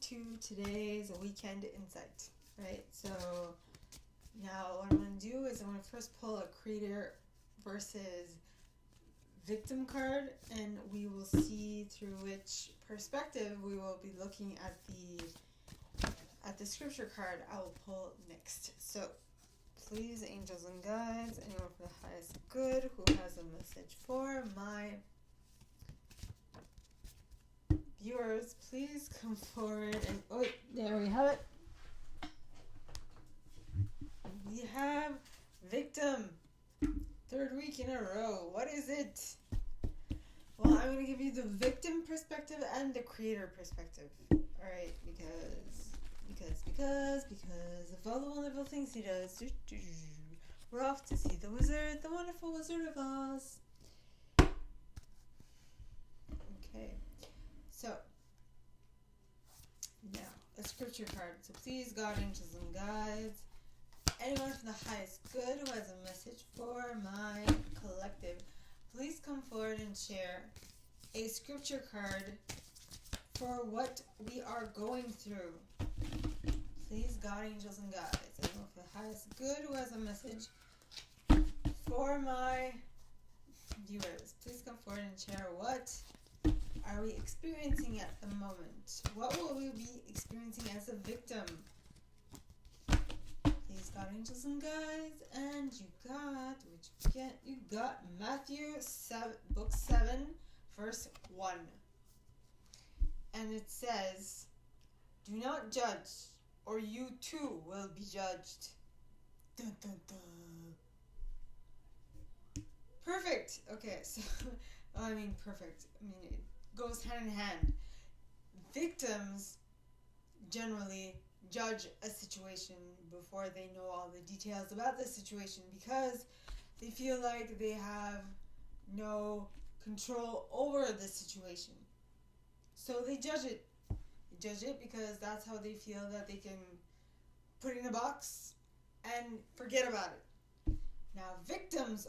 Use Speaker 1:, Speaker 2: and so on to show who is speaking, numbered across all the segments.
Speaker 1: to today's weekend insight, right? So now what I'm going to do is I'm going to first pull a creator versus victim card, and we will see through which perspective we will be looking at the scripture card I will pull next. So please, angels and guides, anyone for the highest good who has a message for my viewers, please come forward. And oh, there we have it. We have victim. Third week in a row. What is it? Well, I'm going to give you the victim perspective and the creator perspective. Alright, because of all the wonderful things he does, we're off to see the wizard, the wonderful Wizard of Oz. Okay, so now a scripture card. So please, God, angels, and guides, anyone from the highest good who has a message for my collective, please come forward and share a scripture card for what we are going through. Please, God, angels, and guides, anyone for the highest good who has a message for my viewers, please come forward and share what are we experiencing at the moment. What will we be experiencing as a victim? Please, God, angels, and guides, and you got Matthew 7, book 7, verse 1. And it says, "Do not judge, or you too will be judged." Dun, dun, dun. Perfect. Okay, so perfect. It goes hand in hand. Victims generally judge a situation before they know all the details about the situation because they feel like they have no control over the situation. So they judge it. They judge it because that's how they feel that they can put it in a box and forget about it. Now victims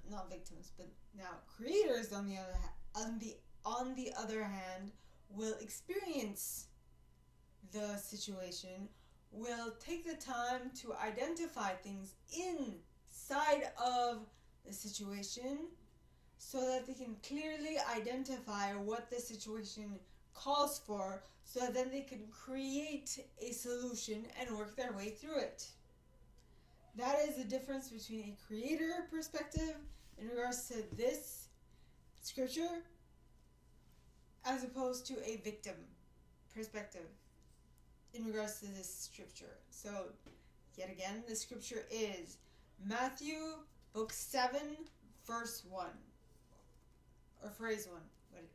Speaker 1: not victims, but now creators on the other hand will experience the situation, will take the time to identify things inside of the situation so that they can clearly identify what the situation calls for, so that then they can create a solution and work their way through it. That is the difference between a creator perspective in regards to this scripture as opposed to a victim perspective in regards to this scripture. So, yet again, the scripture is Matthew, book 7, verse 1. Or phrase 1,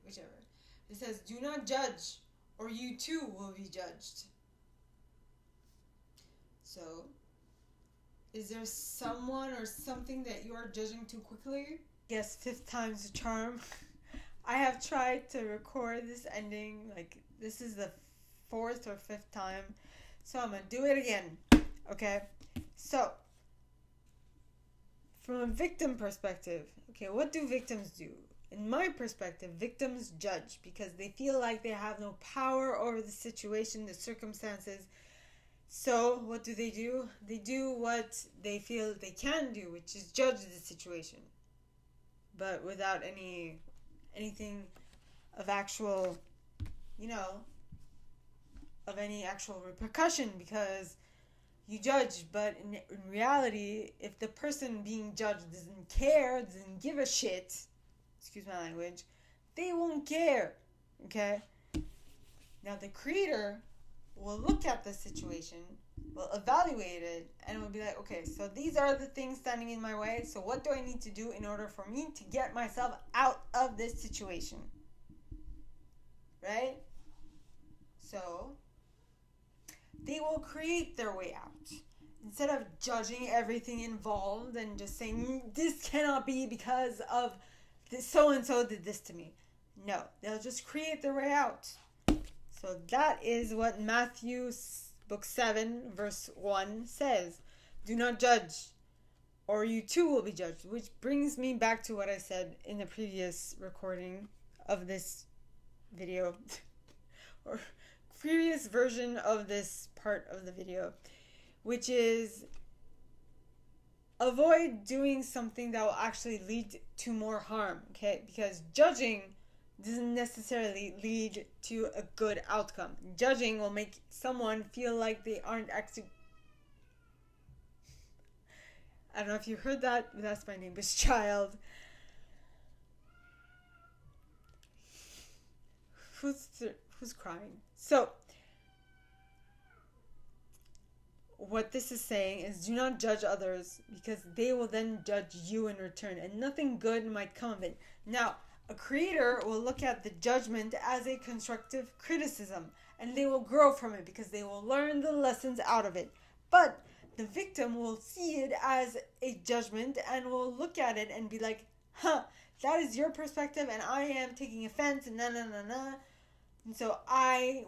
Speaker 1: whichever. It says, "Do not judge, or you too will be judged." So, is there someone or something that you are judging too quickly? Yes, 5th time's a charm. I have tried to record this ending, this is the 4th or 5th time, so I'm going to do it again, okay? So, from a victim perspective, okay, what do victims do? In my perspective, victims judge because they feel like they have no power over the situation, the circumstances. So, what do? They do what they feel they can do, which is judge the situation, but without anything of actual, of any actual repercussion, because you judge, but in reality, if the person being judged doesn't care, doesn't give a shit, excuse my language, they won't care, okay? Now, the creator will look at the situation, will evaluate it, and will be like, okay, so these are the things standing in my way, so what do I need to do in order for me to get myself out of this situation? Right? So, they will create their way out. Instead of judging everything involved and just saying, this cannot be because of this, so-and-so did this to me. No, they'll just create their way out. So that is what Matthew book 7 verse 1 says. Do not judge, or you too will be judged. Which brings me back to what I said in the previous recording of this video or previous version of this part of the video, which is avoid doing something that will actually lead to more harm, okay? Because judging doesn't necessarily lead to a good outcome. Judging will make someone feel like they aren't actually... I don't know if you heard that, but that's my neighbor's child. Who's crying? So, what this is saying is do not judge others, because they will then judge you in return, and nothing good might come of it. Now, a creator will look at the judgment as a constructive criticism, and they will grow from it because they will learn the lessons out of it. But the victim will see it as a judgment and will look at it and be like, that is your perspective and I am taking offense and And so I'm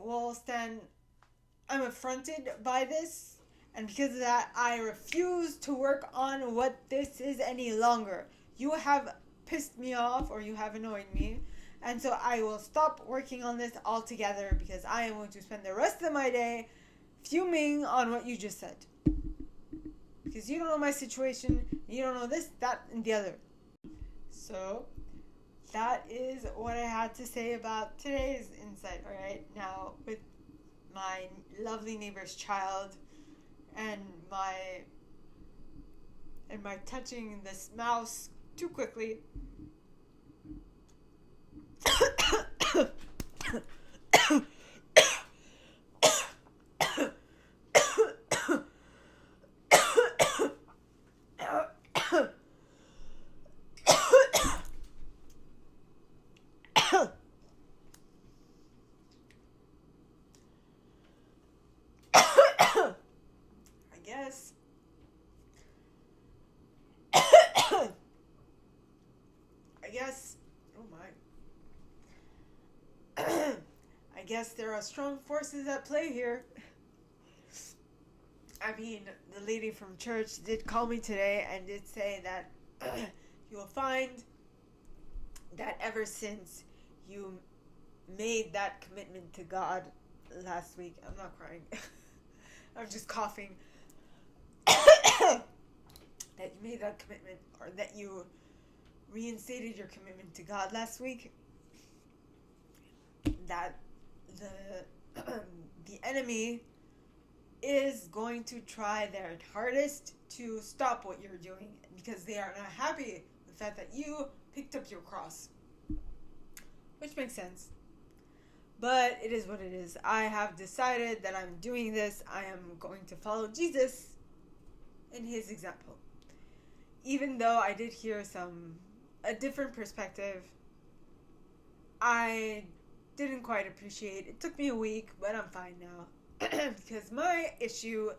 Speaker 1: affronted by this, and because of that, I refuse to work on what this is any longer. You have pissed me off, or you have annoyed me, and so I will stop working on this altogether, because I am going to spend the rest of my day fuming on what you just said. Because you don't know my situation, you don't know this, that, and the other. So, that is what I had to say about today's insight, alright? Now, with my lovely neighbor's child and my touching this mouse too quickly. I guess there are strong forces at play here. I mean, the lady from church did call me today and did say that you will find that ever since you made that commitment to God last week, I'm not crying, I'm just coughing, that you made that commitment, or that you reinstated your commitment to God last week, that the enemy is going to try their hardest to stop what you're doing, because they are not happy with the fact that you picked up your cross. Which makes sense. But it is what it is. I have decided that I'm doing this. I am going to follow Jesus in his example. Even though I did hear a different perspective, I didn't quite appreciate. It took me a week, but I'm fine now. Because my issue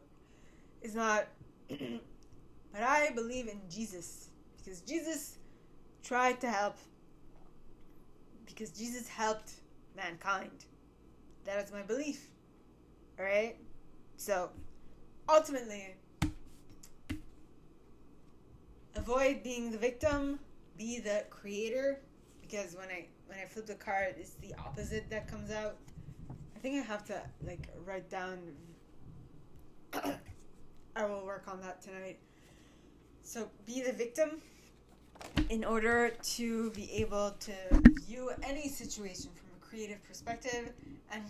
Speaker 1: is not, but I believe in Jesus. Because Jesus tried to help. Because Jesus helped mankind. That is my belief. Alright? So, ultimately, avoid being the victim, be the creator. Because when I flip the card, it's the opposite that comes out. I think I have to write down. I will work on that tonight. So be the victim in order to be able to view any situation from a creative perspective and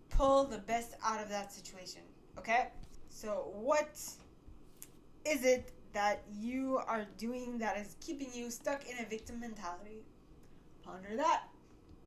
Speaker 1: pull the best out of that situation. Okay? So what is it that you are doing that is keeping you stuck in a victim mentality? Ponder that.